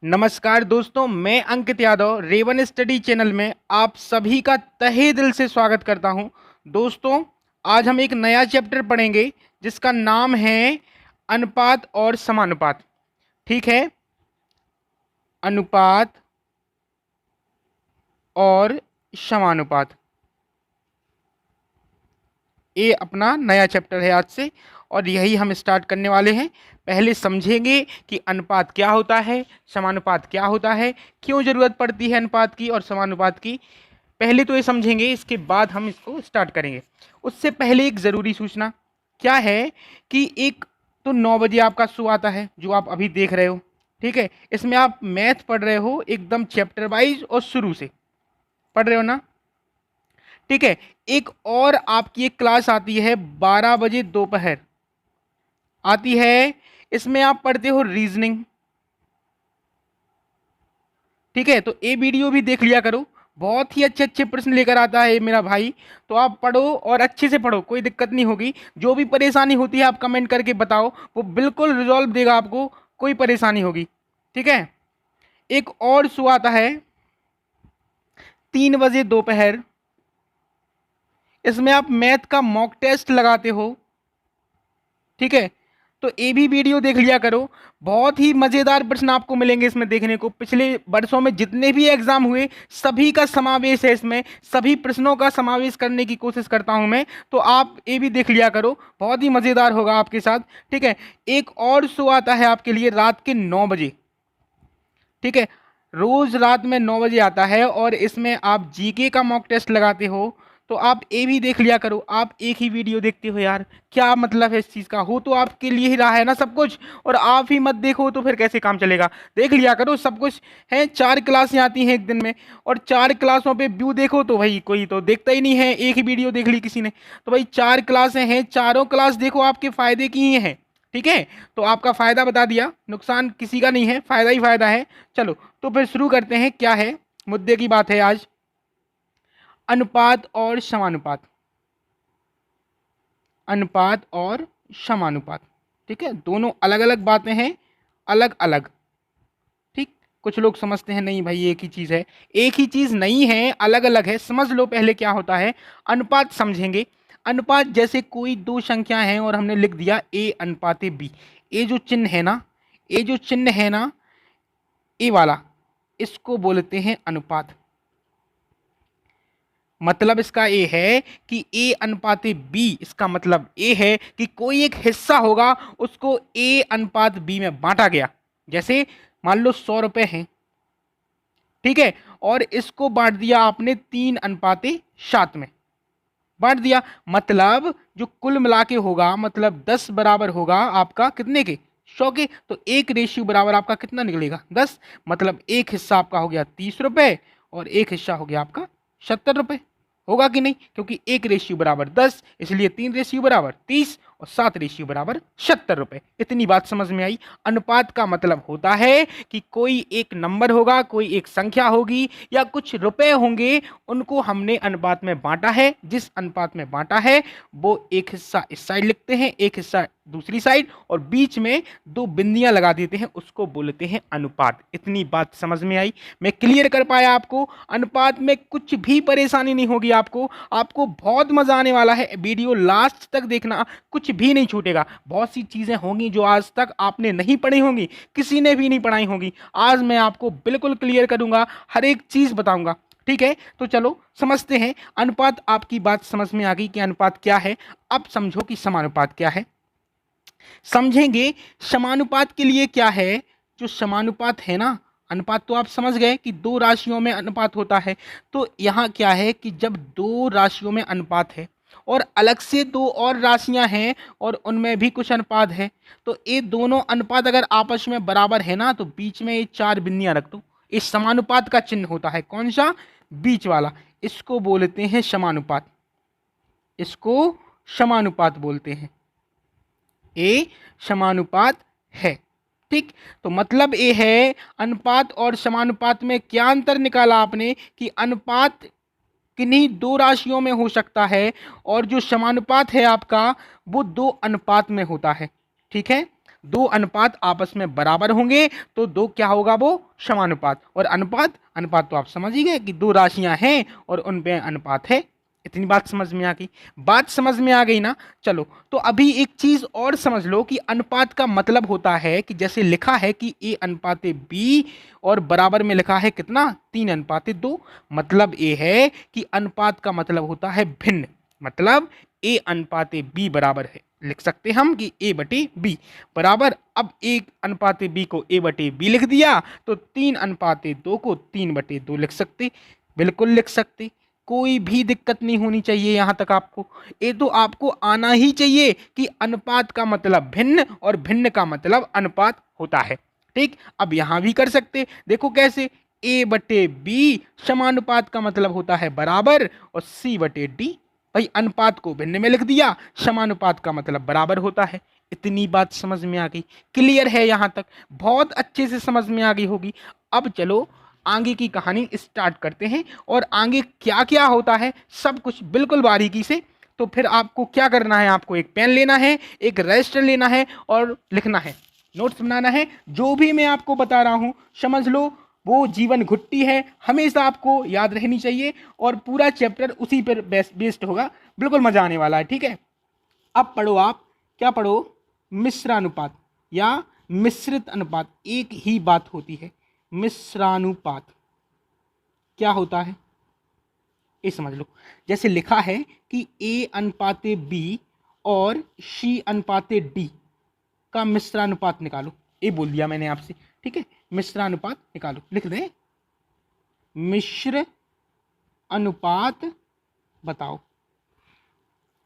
नमस्कार दोस्तों, मैं Ankit Yadav Raven study channel में आप सभी का तहे दिल से स्वागत करता हूं। दोस्तों, आज हम एक नया चैप्टर पढ़ेंगे जिसका नाम है अनुपात और समानुपात। ठीक है, अनुपात और समानुपात, ये अपना नया चैप्टर है आज से और यही हम स्टार्ट करने वाले हैं। पहले समझेंगे कि अनुपात क्या होता है, समानुपात क्या होता है, क्यों ज़रूरत पड़ती है अनुपात की और समानुपात की। पहले तो ये समझेंगे, इसके बाद हम इसको स्टार्ट करेंगे। उससे पहले एक ज़रूरी सूचना क्या है कि एक तो 9 बजे आपका शो आता है जो आप अभी देख रहे हो। ठीक है, इसमें आप मैथ पढ़ रहे हो एकदम चैप्टर वाइज और शुरू से पढ़ रहे हो ना। ठीक है, एक और आपकी एक क्लास आती है 12 बजे दोपहर आती है, इसमें आप पढ़ते हो रीजनिंग। ठीक है, तो ये वीडियो भी देख लिया करो, बहुत ही अच्छे अच्छे प्रश्न लेकर आता है मेरा भाई। तो आप पढ़ो और अच्छे से पढ़ो, कोई दिक्कत नहीं होगी। जो भी परेशानी होती है आप कमेंट करके बताओ, वो बिल्कुल रिजॉल्व देगा आपको, कोई परेशानी होगी। ठीक है, एक और शो आता है 3 बजे दोपहर, इसमें आप मैथ का मॉक टेस्ट लगाते हो। ठीक है, तो ये भी वीडियो देख लिया करो, बहुत ही मज़ेदार प्रश्न आपको मिलेंगे इसमें देखने को। पिछले वर्षों में जितने भी एग्जाम हुए सभी का समावेश है इसमें, सभी प्रश्नों का समावेश करने की कोशिश करता हूं मैं। तो आप ये भी देख लिया करो, बहुत ही मज़ेदार होगा आपके साथ। ठीक है, एक और शो आता है आपके लिए रात के 9 बजे। ठीक है, रोज रात में 9 बजे आता है और इसमें आप जीके का मॉक टेस्ट लगाते हो। तो आप ये भी देख लिया करो, आप एक ही वीडियो देखते हो यार, क्या मतलब है इस चीज़ का। हो तो आपके लिए ही रहा है ना सब कुछ, और आप ही मत देखो तो फिर कैसे काम चलेगा। देख लिया करो सब कुछ है। 4 क्लासें आती हैं एक दिन में, और 4 क्लासों पे व्यू देखो तो भाई कोई तो देखता ही नहीं है, एक ही वीडियो देख ली किसी ने। तो भाई 4 क्लासें हैं, चारों क्लास देखो, आपके फायदे की ही हैं। ठीक है, तो आपका फायदा बता दिया, नुकसान किसी का नहीं है, फायदा ही फायदा है। चलो, तो फिर शुरू करते हैं। क्या है मुद्दे की बात है आज, अनुपात और समानुपात। अनुपात और समानुपात, ठीक है, दोनों अलग अलग बातें हैं, अलग अलग। ठीक, कुछ लोग समझते हैं नहीं भाई एक ही चीज़ है, एक ही चीज़ नहीं है, अलग अलग है। समझ लो पहले क्या होता है। अनुपात समझेंगे। अनुपात जैसे कोई दो संख्या हैं और हमने लिख दिया ए अनुपाते बी। ये जो चिन्ह है ना, ये जो चिन्ह है ना, ए वाला, इसको बोलते हैं अनुपात। मतलब इसका ये है कि ए अनुपाते बी, इसका मतलब ये है कि कोई एक हिस्सा होगा उसको ए अनुपात बी में बांटा गया। जैसे मान लो 100 रुपए हैं, ठीक है, और इसको बांट दिया आपने 3:7 में बांट दिया। मतलब जो कुल मिला के होगा, मतलब 10 बराबर होगा आपका कितने के, 100 के। तो एक रेशियो बराबर आपका कितना निकलेगा, 10। मतलब एक हिस्सा आपका हो गया 30 रुपए और एक हिस्सा हो गया आपका 70 रुपए। होगा कि नहीं, क्योंकि एक रेशियो बराबर 10, इसलिए 3 रेशियो बराबर 30 और 7 रेशियो बराबर 70 रुपए। इतनी बात समझ में आई। अनुपात का मतलब होता है कि कोई एक नंबर होगा, कोई एक संख्या होगी या कुछ रुपए होंगे, उनको हमने अनुपात में बांटा है। जिस अनुपात में बांटा है वो एक हिस्सा इस साइड लिखते हैं, एक हिस्सा दूसरी साइड, और बीच में दो बिंदियां लगा देते हैं, उसको बोलते हैं अनुपात। इतनी बात समझ में आई, मैं क्लियर कर पाया आपको। अनुपात में कुछ भी परेशानी नहीं होगी आपको, आपको बहुत मजा आने वाला है। वीडियो लास्ट तक देखना, कुछ भी नहीं छूटेगा। बहुत सी चीजें होंगी जो आज तक आपने नहीं पढ़ी होंगी, किसी ने भी नहीं पढ़ाई होंगी, आज मैं आपको बिल्कुल क्लियर करूंगा, हर एक चीज बताऊंगा। ठीक है, तो चलो समझते हैं। अनुपात, आपकी बात समझ में आ गई कि अनुपात क्या है। अब समझो कि समानुपात क्या है, समझेंगे। समानुपात के लिए क्या है, जो समानुपात है ना, अनुपात तो आप समझ गए कि दो राशियों में अनुपात होता है। तो यहाँ क्या है कि जब दो राशियों में अनुपात है और अलग से दो और राशियां हैं और उनमें भी कुछ अनुपात है, तो ये दोनों अनुपात अगर आपस में बराबर है ना, तो बीच में ये 4 बिंदियां रख दो। इस समानुपात का चिन्ह होता है कौन सा, बीच वाला। इसको बोलते हैं समानुपात, इसको समानुपात बोलते हैं। ए समानुपात है। ठीक, तो मतलब ये है अनुपात और समानुपात में क्या अंतर निकाला आपने, कि अनुपात किन्हीं दो राशियों में हो सकता है और जो समानुपात है आपका वो दो अनुपात में होता है। ठीक है, दो अनुपात आपस में बराबर होंगे तो दो क्या होगा, वो समानुपात। और अनुपात अनुपात तो आप समझ ही गए कि दो राशियां हैं और उन पे अनुपात है। इतनी बात समझ में आ गई, बात समझ में आ गई ना। चलो तो अभी एक चीज और समझ लो कि अनुपात का मतलब होता है कि जैसे लिखा है कि ए अनुपाते बी और बराबर में लिखा है कितना, 3:2। मतलब ये है कि अनुपात का मतलब होता है भिन्न। मतलब ए अनुपाते बी बराबर है, लिख सकते हम कि ए बटे बी बराबर। अब एक अनुपाते बी को ए बटे बी लिख दिया तो 3:2 को 3/2 लिख सकते, बिल्कुल लिख सकते। कोई भी दिक्कत नहीं होनी चाहिए यहां तक आपको। ये तो आपको आना ही चाहिए कि अनुपात का मतलब भिन्न और भिन्न का मतलब अनुपात होता है। ठीक, अब यहां भी कर सकते, देखो कैसे, ए बटे बी समानुपात का मतलब होता है बराबर और सी बटे डी। भाई अनुपात को भिन्न में लिख दिया, समानुपात का मतलब बराबर होता है। इतनी बात समझ में आ गई, क्लियर है यहां तक, बहुत अच्छे से समझ में आ गई होगी। अब चलो आगे की कहानी स्टार्ट करते हैं और आगे क्या क्या होता है सब कुछ बिल्कुल बारीकी से। तो फिर आपको क्या करना है, आपको एक पेन लेना है, एक रजिस्टर लेना है और लिखना है, नोट्स बनाना है। जो भी मैं आपको बता रहा हूं समझ लो वो जीवन घुट्टी है, हमेशा आपको याद रहनी चाहिए और पूरा चैप्टर उसी पर बेस्ड होगा, बिल्कुल मजा आने वाला है। ठीक है, अब पढ़ो आप, क्या पढ़ो, मिश्रानुपात या मिश्रित अनुपात, एक ही बात होती है। मिश्रानुपात क्या होता है ये समझ लो। जैसे लिखा है कि ए अनुपाते बी और सी अनुपाते डी का मिश्रानुपात निकालो, ये बोल दिया मैंने आपसे। ठीक है, मिश्रानुपात निकालो, लिख दें, मिश्र अनुपात बताओ।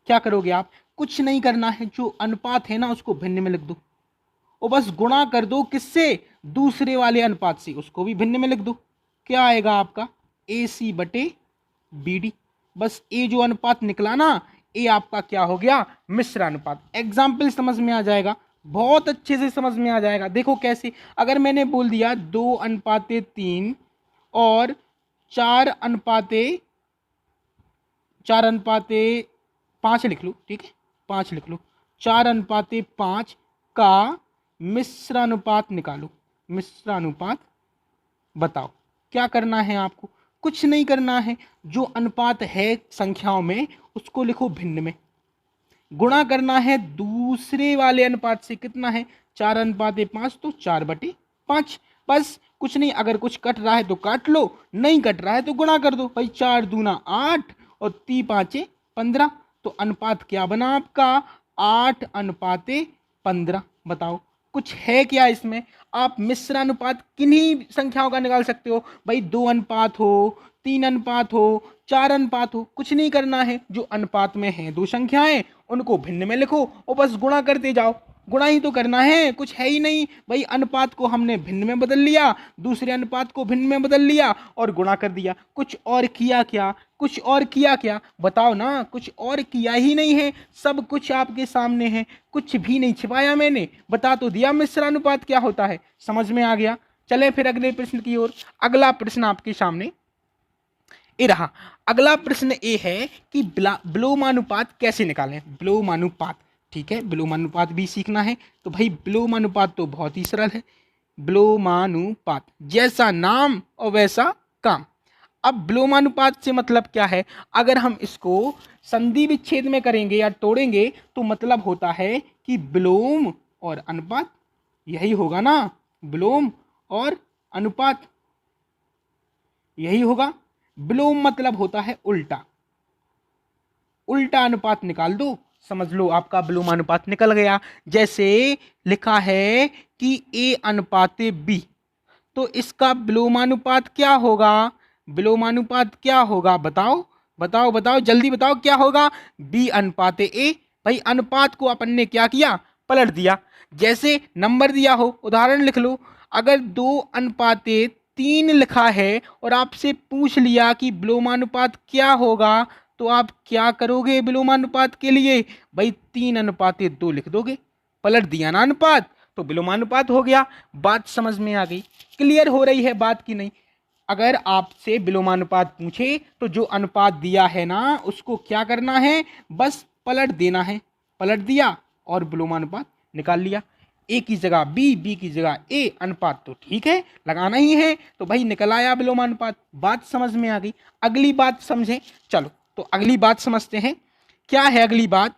क्या करोगे आप, कुछ नहीं करना है, जो अनुपात है ना उसको भिन्न में लिख दो और बस गुणा कर दो, किससे, दूसरे वाले अनुपात से, उसको भी भिन्न में लिख दो। क्या आएगा आपका, ए सी बटे बी डी। बस ए जो अनुपात निकला ना, ए आपका क्या हो गया, मिश्र अनुपात। एग्जाम्पल समझ में आ जाएगा, बहुत अच्छे से समझ में आ जाएगा। देखो कैसे, अगर मैंने बोल दिया 2:3 और 4:5 लिख लो, ठीक है 5 लिख लो, 4:5 का मिश्रानुपात निकालो। मिश्रानुपात बताओ। क्या करना है आपको, कुछ नहीं करना है, जो अनुपात है संख्याओं में उसको लिखो भिन्न में, गुणा करना है दूसरे वाले अनुपात से। कितना है, 4:5 तो 4/5। बस कुछ नहीं, अगर कुछ कट रहा है तो काट लो, नहीं कट रहा है तो गुणा कर दो। भाई 4 दूना 8 और 3×5 15। तो अनुपात क्या बना आपका, 8:15। बताओ कुछ है क्या इसमें। आप मिश्र अनुपात किन्हीं संख्याओं का निकाल सकते हो, भाई 2 अनुपात हो, 3 अनुपात हो, 4 अनुपात हो, कुछ नहीं करना है। जो अनुपात में है दो संख्याएं उनको भिन्न में लिखो और बस गुणा करते जाओ, गुणा ही तो करना है, कुछ है ही नहीं। भाई अनुपात को हमने भिन्न में बदल लिया, दूसरे अनुपात को भिन्न में बदल लिया और गुणा कर दिया। कुछ और किया क्या, कुछ और किया क्या, बताओ ना, कुछ और किया ही नहीं है, सब कुछ आपके सामने है, कुछ भी नहीं छिपाया मैंने, बता तो दिया मिश्रानुपात क्या होता है, समझ में आ गया। चले फिर अगले प्रश्न की ओर। अगला प्रश्न आपके सामने ये रहा। अगला प्रश्न ये है कि विलोमानुपात कैसे निकालें, विलोमानुपात। ठीक है, विलोमानुपात भी सीखना है तो भाई विलोमानुपात तो बहुत ही सरल है। विलोमानुपात, जैसा नाम और वैसा काम। अब विलोमानुपात से मतलब क्या है, अगर हम इसको संधि विच्छेद में करेंगे या तोड़ेंगे तो मतलब होता है कि विलोम और अनुपात, यही होगा ना, विलोम और अनुपात यही होगा। विलोम मतलब होता है उल्टा, उल्टा अनुपात निकाल दो, समझ लो आपका विलोमानुपात निकल गया। जैसे लिखा है कि ए अनुपाते बी, तो इसका विलोमानुपात क्या होगा, विलोमानुपात क्या होगा, बताओ बताओ बताओ जल्दी बताओ क्या होगा, बी अनुपाते ए। भाई अनुपात को अपन ने क्या किया, पलट दिया। जैसे नंबर दिया हो, उदाहरण लिख लो, अगर 2:3 लिखा है और आपसे पूछ लिया कि विलोमानुपात क्या होगा, तो आप क्या करोगे विलोमानुपात के लिए, भाई 3:2 लिख दोगे, पलट दिया ना अनुपात, तो विलोमानुपात हो गया। बात समझ में आ गई, क्लियर हो रही है बात की नहीं। अगर आपसे विलोमानुपात पूछे तो जो अनुपात दिया है ना उसको क्या करना है, बस पलट देना है, पलट दिया और विलोमानुपात निकाल लिया। ए की जगह बी, बी की जगह ए, अनुपात तो ठीक है, लगाना ही है, तो भाई निकल आया विलोमानुपात। बात समझ में आ गई। अगली बात समझें, चलो तो अगली बात समझते हैं। क्या है अगली बात?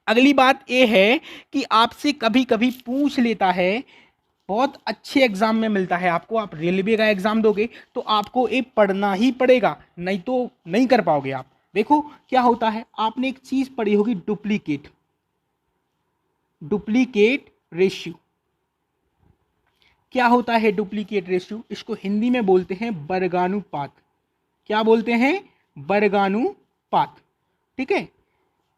अगली बात ये है कि आपसे कभी कभी पूछ लेता है, बहुत अच्छे एग्जाम में मिलता है आपको, आप रेलवे का एग्जाम दोगे तो आपको ये पढ़ना ही पड़ेगा, नहीं तो नहीं कर पाओगे आप। देखो क्या होता है, आपने एक चीज पढ़ी होगी, डुप्लीकेट, डुप्लीकेट रेशियो। क्या होता है डुप्लीकेट रेशियो? इसको हिंदी में बोलते हैं वर्गानुपात। क्या बोलते हैं? वर्गानुपात। ठीक है,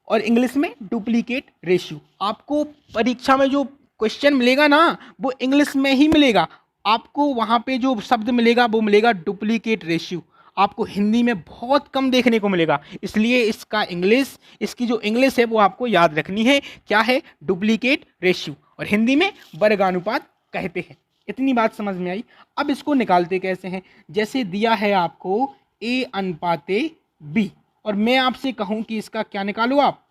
और इंग्लिश में डुप्लीकेट रेशियो। आपको परीक्षा में जो क्वेश्चन मिलेगा ना, वो इंग्लिश में ही मिलेगा। आपको वहां पे जो शब्द मिलेगा वो मिलेगा डुप्लीकेट रेशियो। आपको हिंदी में बहुत कम देखने को मिलेगा, इसलिए इसका इंग्लिश, इसकी जो इंग्लिश है वो आपको याद रखनी है। क्या है? डुप्लीकेट रेशियो, और हिंदी में वर्गानुपात कहते हैं। इतनी बात समझ में आई। अब इसको निकालते कैसे हैं? जैसे दिया है आपको ए अनुपाते बी, और मैं आपसे कहूं कि इसका क्या निकालो, आप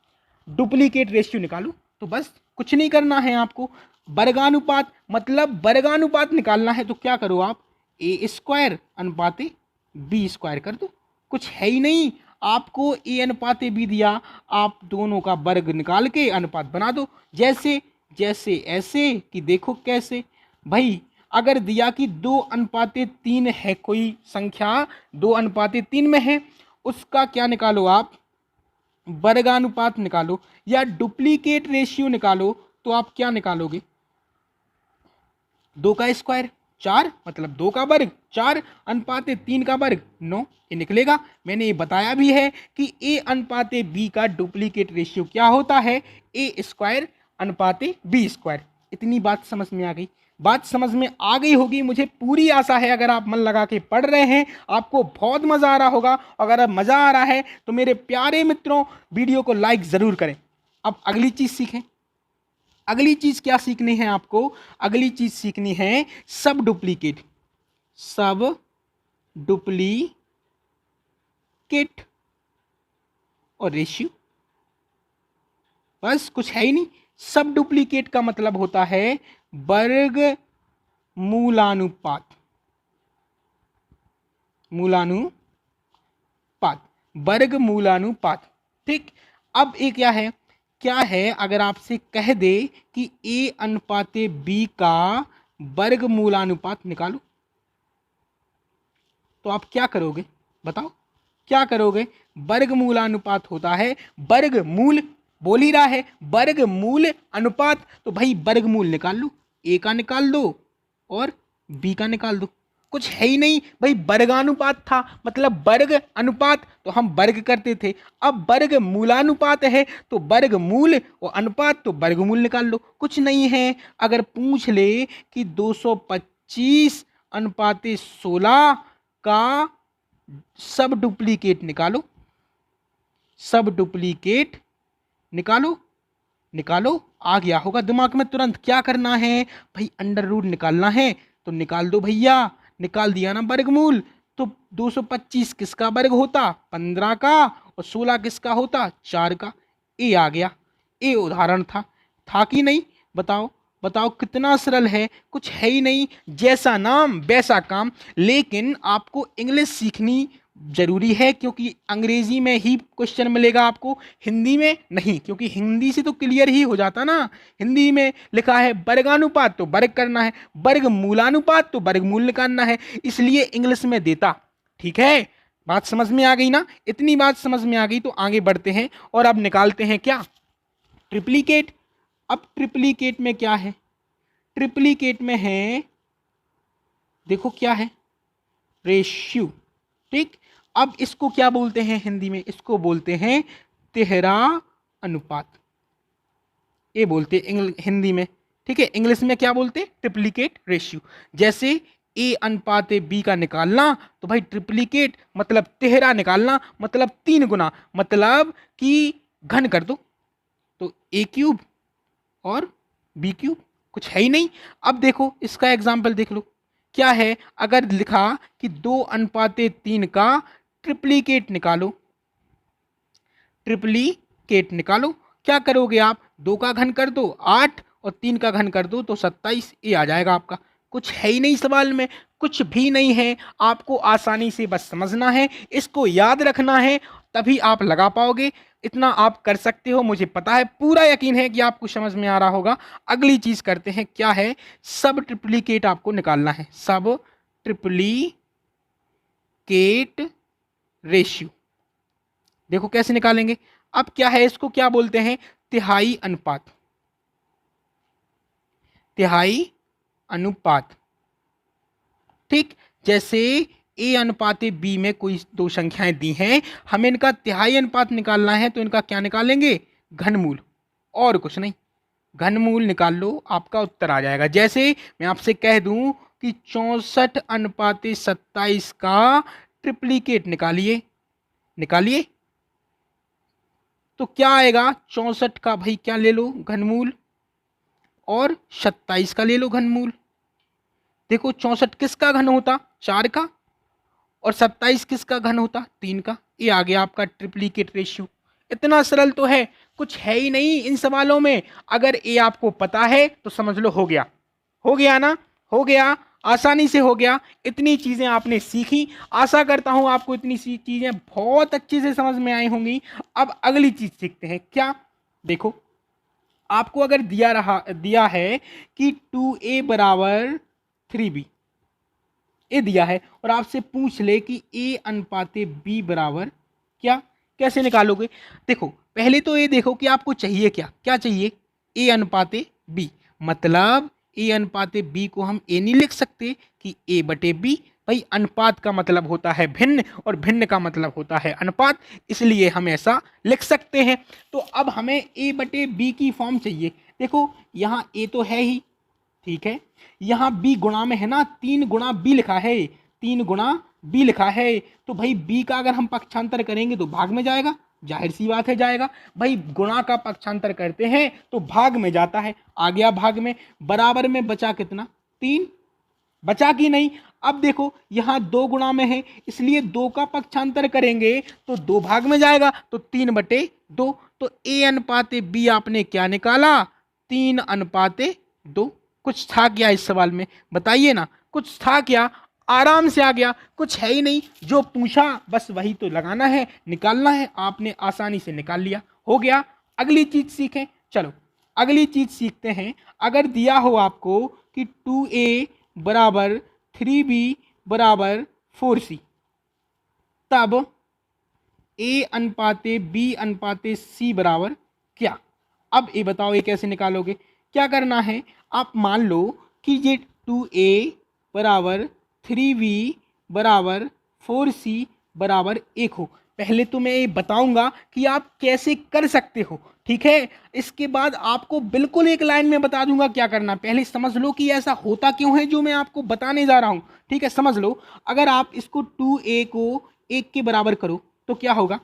डुप्लीकेट रेशियो निकालो, तो बस कुछ नहीं करना है आपको। वर्गानुपात मतलब वर्गानुपात निकालना है, तो क्या करो आप, ए स्क्वायर अनुपाते बी स्क्वायर कर दो। कुछ है ही नहीं, आपको ए अनुपाते बी दिया, आप दोनों का वर्ग निकाल के अनुपात बना दो। जैसे जैसे ऐसे कि देखो कैसे भाई, अगर दिया कि 2:3 है कोई संख्या, 2:3 में है, उसका क्या निकालो आप, वर्गानुपात निकालो, या डुप्लीकेट रेशियो निकालो। तो आप क्या निकालोगे, 2 का स्क्वायर 4, मतलब 2 का वर्ग 4:3 का वर्ग 9, ये निकलेगा। मैंने ये बताया भी है कि ए अनुपाते बी का डुप्लीकेट रेशियो क्या होता है, ए स्क्वायर अनुपाते बी स्क्वायर। इतनी बात समझ में आ गई। बात समझ में आ गई होगी, मुझे पूरी आशा है। अगर आप मन लगा के पढ़ रहे हैं, आपको बहुत मजा आ रहा होगा। अगर अब मजा आ रहा है तो मेरे प्यारे मित्रों, वीडियो को लाइक जरूर करें। अब अगली चीज सीखें। अगली चीज क्या सीखनी है आपको? अगली चीज सीखनी है सब डुप्लीकेट, सब डुप्लीकेट और रेशियो। बस कुछ है ही नहीं। सब डुप्लीकेट का मतलब होता है वर्ग मूलानुपात, मूलानुपात, वर्ग मूलानुपात। ठीक, अब ये क्या है अगर आपसे कह दे कि ए अनुपाते बी का वर्ग मूलानुपात निकालो, तो आप क्या करोगे? बताओ क्या करोगे? वर्ग मूलानुपात होता है, वर्ग मूल बोल ही रहा है, वर्ग मूल अनुपात, तो भाई वर्ग मूल निकाल लो, ए का निकाल दो और बी का निकाल दो। कुछ है ही नहीं भाई, वर्गानुपात था मतलब वर्ग अनुपात, तो हम वर्ग करते थे। अब वर्ग मूलानुपात है तो वर्ग मूल और अनुपात, तो वर्गमूल निकाल लो। कुछ नहीं है। अगर पूछ ले कि 225 अनुपाते 16 का सब डुप्लीकेट निकालो, सब डुप्लीकेट निकालो, निकालो, आ गया होगा दिमाग में तुरंत। क्या करना है भाई, अंडर रूट निकालना है, तो निकाल दो भैया। निकाल दिया ना वर्गमूल, तो 225 किसका वर्ग होता? 15 का, और 16 किसका होता? 4 का। ए आ गया। ए उदाहरण था कि नहीं? बताओ बताओ कितना सरल है। कुछ है ही नहीं, जैसा नाम वैसा काम। लेकिन आपको इंग्लिश सीखनी जरूरी है, क्योंकि अंग्रेजी में ही क्वेश्चन मिलेगा आपको, हिंदी में नहीं, क्योंकि हिंदी से तो क्लियर ही हो जाता ना। हिंदी में लिखा है वर्गानुपात तो वर्ग करना है, वर्ग मूलानुपात तो वर्गमूल निकालना है, इसलिए इंग्लिश में देता। ठीक है, बात समझ में आ गई ना? इतनी बात समझ में आ गई तो आगे बढ़ते हैं और अब निकालते हैं क्या, ट्रिप्लीकेट। अब ट्रिप्लीकेट में क्या है? ट्रिप्लीकेट में है, देखो क्या है, रेशियो। ठीक, अब इसको क्या बोलते हैं हिंदी में? इसको बोलते हैं तिहरा अनुपात, ये बोलते हिंदी में। ठीक है, इंग्लिश में क्या बोलते हैं? Triplicate ratio. जैसे ए अनुपात बी का निकालना, तो भाई ट्रिप्लीकेट मतलब तिहरा निकालना, मतलब 3 गुना, मतलब कि घन कर दो, तो ए क्यूब और बी क्यूब। कुछ है ही नहीं। अब देखो इसका एग्जाम्पल देख लो। क्या है? अगर लिखा कि 2:3 का ट्रिप्लीकेट निकालो, ट्रिप्लीकेट निकालो, क्या करोगे आप? 2 का घन कर दो 8, और 3 का घन कर दो तो 27, ये आ जाएगा आपका। कुछ है ही नहीं सवाल में, कुछ भी नहीं है, आपको आसानी से बस समझना है, इसको याद रखना है, तभी आप लगा पाओगे। इतना आप कर सकते हो, मुझे पता है, पूरा यकीन है कि आपको समझ में आ रहा होगा। अगली चीज करते हैं, क्या है, सब ट्रिप्लीकेट आपको निकालना है, सब ट्रिप्लीकेट रेशियो। देखो कैसे निकालेंगे। अब क्या है, इसको क्या बोलते हैं, तिहाई अनुपात, तिहाई अनुपात। ठीक, जैसे ए अनुपाते बी में कोई दो संख्याएं दी हैं, हमें इनका तिहाई अनुपात निकालना है, तो इनका क्या निकालेंगे, घनमूल, और कुछ नहीं। घनमूल निकाल लो, आपका उत्तर आ जाएगा। जैसे मैं आपसे कह दूं कि 64:27 का ट्रिप्लीकेट निकालिए, निकालिए, तो क्या आएगा, 64 का भाई क्या ले लो घनमूल, और 27 का ले लो घनमूल। देखो 64 किसका घन होता, 4 का, और 27 किसका घन होता, 3 का। ये आ गया आपका ट्रिप्लीकेट रेशियो। इतना सरल तो है, कुछ है ही नहीं इन सवालों में। अगर ये आपको पता है तो समझ लो हो गया, हो गया ना, हो गया, आसानी से हो गया। इतनी चीजें आपने सीखी, आशा करता हूं आपको इतनी सी चीजें बहुत अच्छे से समझ में आई होंगी। अब अगली चीज सीखते हैं, क्या, देखो आपको अगर दिया है कि 2a बराबर 3b, ए दिया है, और आपसे पूछ ले कि ए अनुपाते बी बराबर क्या, कैसे निकालोगे। देखो पहले तो ये देखो कि आपको चाहिए क्या, क्या चाहिए, ए अनुपाते बी, मतलब ए अनुपाते बी को हम ए नहीं लिख सकते कि ए बटे बी, भाई अनुपात का मतलब होता है भिन्न, और भिन्न का मतलब होता है अनुपात, इसलिए हम ऐसा लिख सकते हैं। तो अब हमें ए बटे बी की फॉर्म चाहिए। देखो यहाँ ए तो है ही, ठीक है, यहां बी गुणा में है ना, 3 गुणा बी लिखा है, 3 गुणा बी लिखा है, तो भाई बी का अगर हम पक्षांतर करेंगे तो भाग में जाएगा, जाहिर सी बात है जाएगा। भाई गुणा का पक्षांतर करते हैं तो भाग में जाता है, आ गया भाग में, बराबर में बचा कितना, 3, बचा कि नहीं। अब देखो यहां 2 गुणा में है, इसलिए 2 का पक्षांतर करेंगे तो 2 भाग में जाएगा, तो 3/2। तो ए अनुपाते बी आपने क्या निकाला, 3/2। कुछ था क्या इस सवाल में, बताइए ना, कुछ था क्या, आराम से आ गया, कुछ है ही नहीं, जो पूछा बस वही तो लगाना है, निकालना है, आपने आसानी से निकाल लिया, हो गया। अगली चीज सीखें, चलो अगली चीज सीखते हैं। अगर दिया हो आपको कि 2a बराबर 3b बराबर 4c, तब a अनुपाते b अनुपाते c बराबर क्या। अब ये बताओ ये कैसे निकालोगे, क्या करना है, आप मान लो कि ये 2a बराबर 3b बराबर 4c बराबर 1 हो। पहले तो मैं ये बताऊंगा कि आप कैसे कर सकते हो, ठीक है, इसके बाद आपको बिल्कुल एक लाइन में बता दूंगा क्या करना। पहले समझ लो कि ऐसा होता क्यों है जो मैं आपको बताने जा रहा हूं, ठीक है, समझ लो। अगर आप इसको 2a को 1 के बराबर करो तो क्या होगा,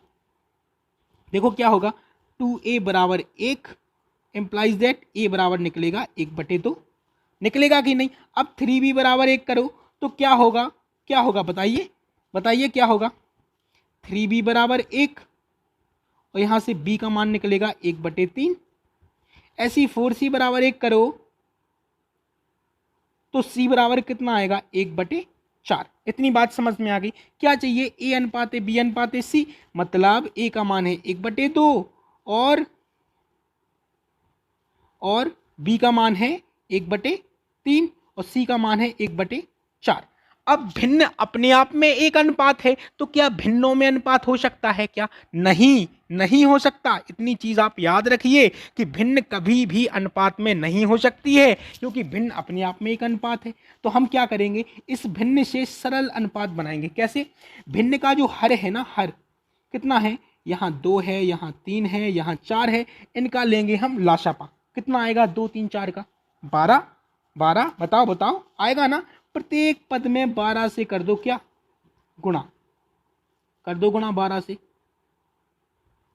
देखो क्या होगा, 2a बराबर 1 इंप्लाइज दैट ए बराबर निकलेगा 1/2, निकलेगा कि नहीं। अब 3b बराबर 1 करो तो क्या होगा, क्या होगा बताइए, बताइए क्या होगा, 3b बराबर 1, और यहां से b का मान निकलेगा 1/3। ऐसी 4c बराबर 1 करो तो c बराबर कितना आएगा, 1/4। इतनी बात समझ में आ गई। क्या चाहिए, ए अनुपाते बी अनुपाते सी, मतलब ए का मान है 1/2 और बी का मान है 1/3 और सी का मान है 1/4। अब भिन्न अपने आप में एक अनुपात है, तो क्या भिन्नों में अनुपात हो सकता है क्या, नहीं, नहीं हो सकता। इतनी चीज आप याद रखिए कि भिन्न कभी भी अनुपात में नहीं हो सकती है, क्योंकि भिन्न अपने आप में एक अनुपात है। तो हम क्या करेंगे, इस भिन्न से सरल अनुपात बनाएंगे। कैसे, भिन्न का जो हर है ना, हर कितना है, यहाँ 2 है, यहाँ 3 है, यहाँ 4 है, इनका लेंगे हम लाशापा। कितना आएगा, 2 3 4 का 12, 12, बताओ बताओ आएगा ना। प्रत्येक पद में 12 से कर दो क्या, गुणा कर दो, गुणा 12 से,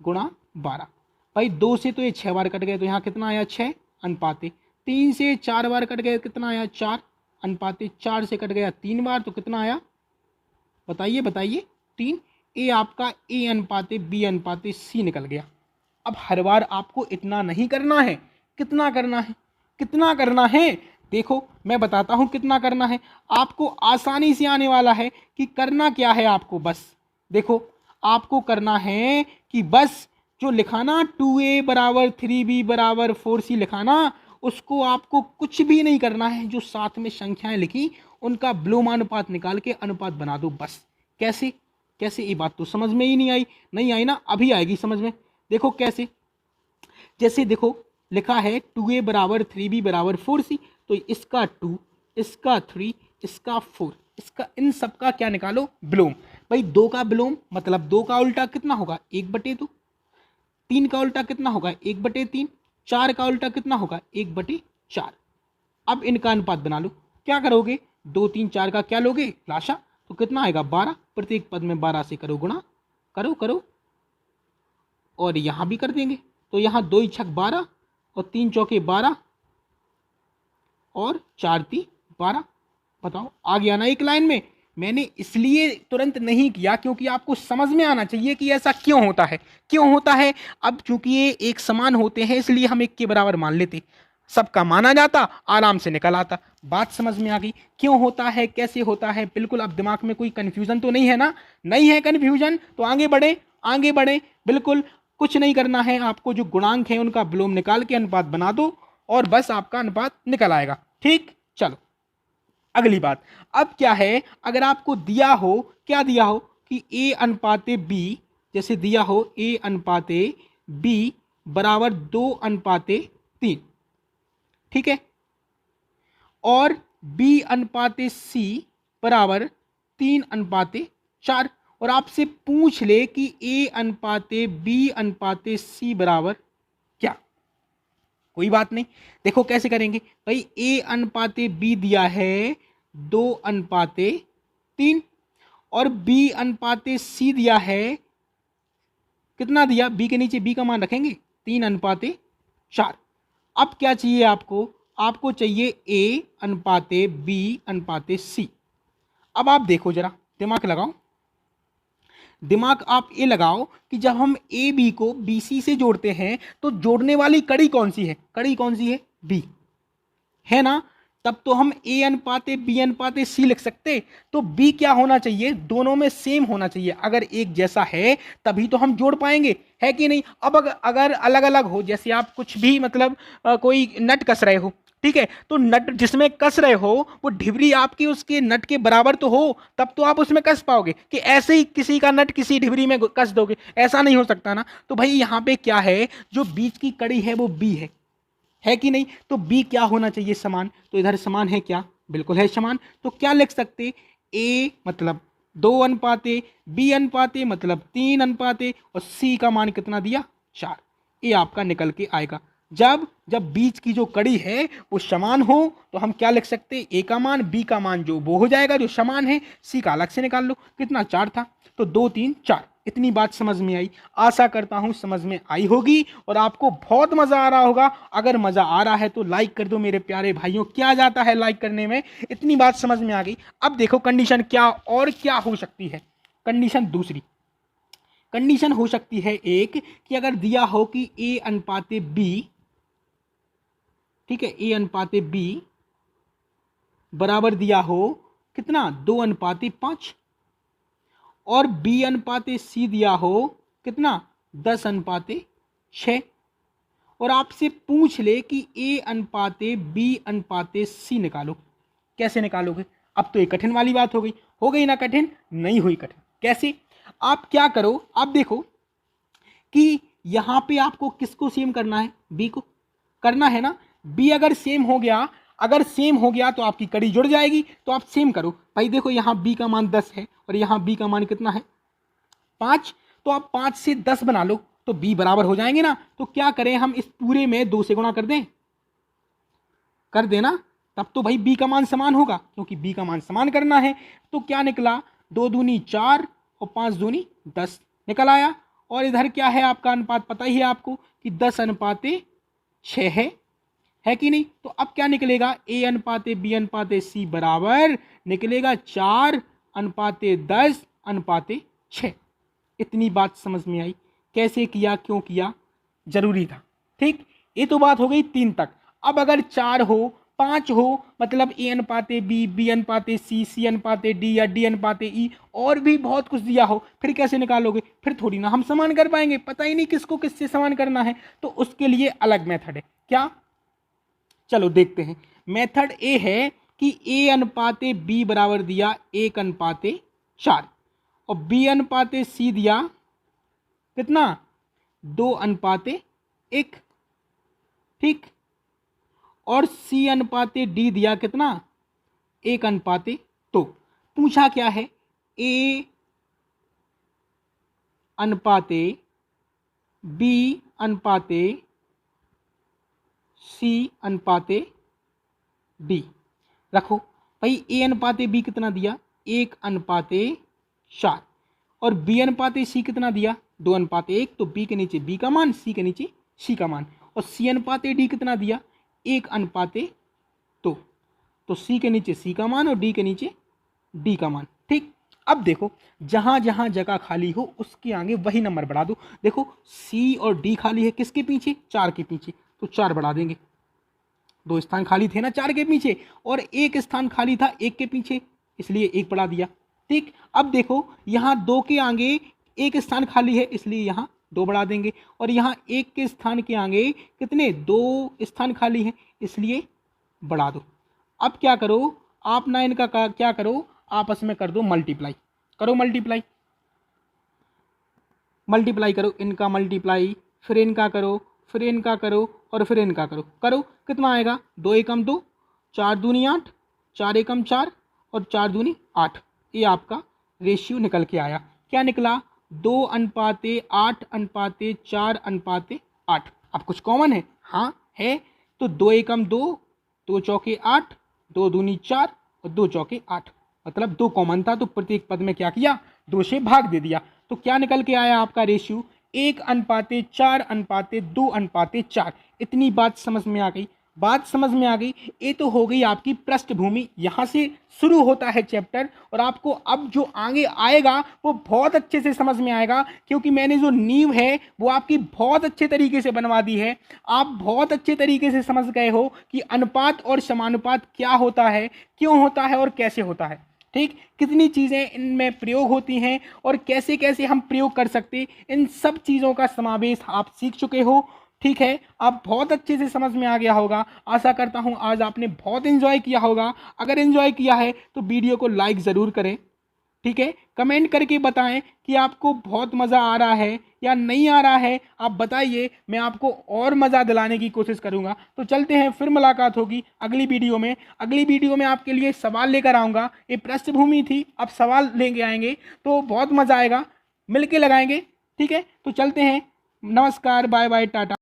गुणा 12। भाई 2 से तो ये 6 बार कट गए, तो यहाँ कितना आया, 6 अनुपाते। 3 से 4 बार कट गए, कितना आया, 4 अनुपाते। 4 से कट गया 3 बार, तो कितना आया, बताइए बताइए, 3। ए आपका ए अनुपाते बी अनुपाते सी निकल गया। अब हर बार आपको इतना नहीं करना है, कितना करना है, कितना करना है, देखो मैं बताता हूं कितना करना है, आपको आसानी से आने वाला है कि करना क्या है आपको। बस देखो आपको करना है कि बस जो लिखाना 2a बराबर 3b बराबर 4c लिखाना, उसको आपको कुछ भी नहीं करना है, जो साथ में संख्याएं लिखी उनका विलोमानुपात निकाल के अनुपात बना दो बस। कैसे कैसे, ये बात तो समझ में ही नहीं आई ना, अभी आएगी समझ में। देखो कैसे, जैसे देखो लिखा है 2a बराबर 3b बराबर 4c, तो इसका 2, इसका 3, इसका 4, इसका इन सब का क्या निकालो, विलोम। भाई 2 का विलोम मतलब 2 का उल्टा कितना होगा, 1/2। 3 का उल्टा कितना होगा, 1/3। 4 का उल्टा कितना होगा, 1/4। अब इनका अनुपात बना लो। क्या करोगे, 2 3 4 का क्या लोगे, लाशा, तो कितना आएगा 12। प्रत्येक पद में 12 से करो गुणा, करो और यहां भी कर देंगे। तो यहां 2 छक 12 और 3 चौके 12 और 4 ती 12। बताओ आ गया ना एक लाइन में। मैंने इसलिए तुरंत नहीं किया क्योंकि आपको समझ में आना चाहिए कि ऐसा क्यों होता है। अब चूंकि ये एक समान होते हैं इसलिए हम एक के बराबर मान लेते, सबका माना जाता, आराम से निकल आता। बात समझ में आ गई क्यों होता है, कैसे होता है। बिल्कुल अब दिमाग में कोई कंफ्यूजन तो नहीं है ना, नहीं है कंफ्यूजन तो आगे बढ़े। बिल्कुल कुछ नहीं करना है आपको, जो गुणांक है उनका विलोम निकाल के अनुपात बना दो और बस आपका अनुपात निकल आएगा। ठीक, चलो अगली बात। अब क्या है, अगर आपको दिया हो, क्या दिया हो कि a अनुपाते b, जैसे दिया हो a अनुपाते b बराबर 2 अनुपाते 3, ठीक है, और b अनुपाते c बराबर 3 अनुपाते 4, और आपसे पूछ ले कि a अनुपाते b अनुपाते c बराबर क्या। कोई बात नहीं, देखो कैसे करेंगे भाई। a अनुपाते b दिया है 2 अनुपाते 3 और b अनुपाते c दिया है, कितना दिया, b के नीचे b का मान रखेंगे 3 अनुपाते 4। अब क्या चाहिए आपको चाहिए a अनुपाते b अनुपाते c। अब आप देखो जरा, दिमाग आप ये लगाओ कि जब हम ए बी को बी सी से जोड़ते हैं तो जोड़ने वाली कड़ी कौन सी है, बी है ना। तब तो हम ए अनुपाते बी अनुपाते सी लिख सकते। तो बी क्या होना चाहिए, दोनों में सेम होना चाहिए। अगर एक जैसा है तभी तो हम जोड़ पाएंगे, है कि नहीं। अब अगर अलग अलग हो, जैसे आप कुछ भी मतलब कोई नट कस रहे हो, ठीक है, तो नट जिसमें कस रहे हो वो ढिबरी आपकी उसके नट के बराबर तो हो, तब तो आप उसमें कस पाओगे। कि ऐसे ही किसी का नट किसी ढिबरी में कस दोगे, ऐसा नहीं हो सकता ना। तो भाई यहाँ पे क्या है, जो बीच की कड़ी है वो बी है कि नहीं। तो बी क्या होना चाहिए, समान। तो इधर समान है क्या, बिल्कुल है समान। तो क्या लिख सकते, ए मतलब 2 अनुपाते, बी अनुपाते मतलब 3 अनुपाते, और सी का मान कितना दिया, 4। ये आपका निकल के आएगा। जब बीच की जो कड़ी है वो समान हो तो हम क्या लिख सकते, ए का मान बी का मान जो वो हो जाएगा जो समान है, सी का अलग से निकाल लो, कितना 4 था, तो 2 3 4। इतनी बात समझ में आई, आशा करता हूं समझ में आई होगी और आपको बहुत मजा आ रहा होगा। अगर मजा आ रहा है तो लाइक कर दो मेरे प्यारे भाइयों, क्या जाता है लाइक करने में। इतनी बात समझ में आ गई। अब देखो कंडीशन क्या हो सकती है। कंडीशन दूसरी कंडीशन हो सकती है एक, कि अगर दिया हो कि ए अनुपाते बी, ठीक है, ए अनुपाते बी बराबर दिया हो कितना, 2 अनुपाते 5, और बी अनुपाते सी दिया हो कितना, 10 अनुपाते 6, और आपसे पूछ ले कि ए अनुपाते बी अनुपाते सी निकालो। कैसे निकालोगे, अब तो ये कठिन वाली बात हो गई ना, कठिन नहीं हुई कठिन। कैसे, आप क्या करो, आप देखो कि यहां पे आपको किसको सेम करना है, बी को करना है ना। बी अगर सेम हो गया तो आपकी कड़ी जुड़ जाएगी। तो आप सेम करो भाई, देखो यहां बी का मान 10 है और यहां बी का मान कितना है, 5। तो आप 5 से 10 बना लो तो बी बराबर हो जाएंगे ना। तो क्या करें, हम इस पूरे में 2 से गुणा कर देना, तब तो भाई बी का मान समान होगा, क्योंकि बी का मान समान करना है। तो क्या निकला, 2 दूनी 4 और 5 दूनी 10 निकल आया। और इधर क्या है आपका अनुपात, पता ही है आपको कि 10 अनुपाते 6 है कि नहीं। तो अब क्या निकलेगा, ए अनुपाते बी अनुपाते सी बराबर निकलेगा 4 अनुपाते 10 अनुपाते 6। इतनी बात समझ में आई, कैसे किया, क्यों किया, जरूरी था। ठीक, ये तो बात हो गई 3 तक। अब अगर 4 हो, 5 हो, मतलब ए अनुपाते बी, बी अनुपाते सी, सी अनुपाते डी या डी अनुपाते ई, और भी बहुत कुछ दिया हो, फिर कैसे निकालोगे? फिर थोड़ी ना हम समान कर पाएंगे, पता ही नहीं किसको किससे समान करना है। तो उसके लिए अलग मेथड है। क्या? चलो देखते हैं। मेथड ए है कि ए अनुपाते बी बराबर दिया 1 अनुपाते 4, और बी अनुपाते सी दिया कितना? 2 अनुपाते 1, ठीक। और सी अनुपाते डी दिया कितना? 1 अनुपाते 2। पूछा क्या है? ए अनुपाते बी अनुपाते सी अनुपाते डी। रखो भाई, ए अनुपाते बी कितना दिया? 1 अनुपाते 4, और बी अनुपाते सी कितना दिया? 2 अनुपाते 1। तो बी के नीचे बी का मान, सी के नीचे सी का मान। और सी अनुपाते डी कितना दिया? 1 अनुपाते 2। तो सी के नीचे सी का मान और डी के नीचे डी का मान, ठीक। अब देखो, जहां जहां जगह खाली हो उसके आगे वही नंबर बढ़ा दो। देखो सी और डी खाली है किसके पीछे? 4 के पीछे, तो 4 बढ़ा देंगे। 2 स्थान खाली थे ना 4 के पीछे, और 1 स्थान खाली था 1 के पीछे, इसलिए 1 बढ़ा दिया, ठीक। अब देखो यहाँ 2 के आगे 1 स्थान खाली है, इसलिए यहाँ 2 बढ़ा देंगे। और यहाँ 1 के स्थान के आगे कितने? 2 स्थान खाली हैं, इसलिए बढ़ा दो। अब क्या करो आप ना, इनका क्या करो, आपस में कर दो मल्टीप्लाई। करो मल्टीप्लाई, मल्टीप्लाई करो, इनका मल्टीप्लाई, फिर इनका करो, फिर इनका करो, और फिर इनका करो। करो, कितना आएगा? 2 एकम 2, 4 दूनी 8, 4 एकम 4, और 4 दूनी 8। ये आपका रेशियो निकल के आया। क्या निकला? 2 अनुपाते 8 अनुपाते 4 अनुपाते 8। अब कुछ कॉमन है? हाँ है। तो 2 एकम 2, 2 चौके 8, 2 दूनी 4, और 2 चौके 8, मतलब 2 कॉमन था, तो प्रत्येक पद में क्या किया? 2 से भाग दे दिया। तो क्या निकल के आया आपका रेशियो? 1 अनुपाते 4 अनुपाते 2 अनुपाते 4। इतनी बात समझ में आ गई? बात समझ में आ गई। ये तो हो गई आपकी पृष्ठभूमि, यहाँ से शुरू होता है चैप्टर, और आपको अब जो आगे आएगा वो बहुत अच्छे से समझ में आएगा, क्योंकि मैंने जो नींव है वो आपकी बहुत अच्छे तरीके से बनवा दी है। आप बहुत अच्छे तरीके से समझ गए हो कि अनुपात और समानुपात क्या होता है, क्यों होता है और कैसे होता है, ठीक। कितनी चीज़ें इनमें प्रयोग होती हैं और कैसे कैसे हम प्रयोग कर सकते, इन सब चीज़ों का समावेश आप सीख चुके हो, ठीक है। आप बहुत अच्छे से समझ में आ गया होगा। आशा करता हूँ आज आपने बहुत एंजॉय किया होगा। अगर एंजॉय किया है तो वीडियो को लाइक ज़रूर करें, ठीक है। कमेंट करके बताएं कि आपको बहुत मज़ा आ रहा है या नहीं आ रहा है, आप बताइए, मैं आपको और मज़ा दिलाने की कोशिश करूंगा। तो चलते हैं, फिर मुलाकात होगी अगली वीडियो में। अगली वीडियो में आपके लिए सवाल लेकर आऊँगा। ये पृष्ठभूमि थी, अब सवाल लेके आएंगे तो बहुत मज़ा आएगा, मिल के लगाएंगे, ठीक है। तो चलते हैं, नमस्कार, बाय बाय, टाटा।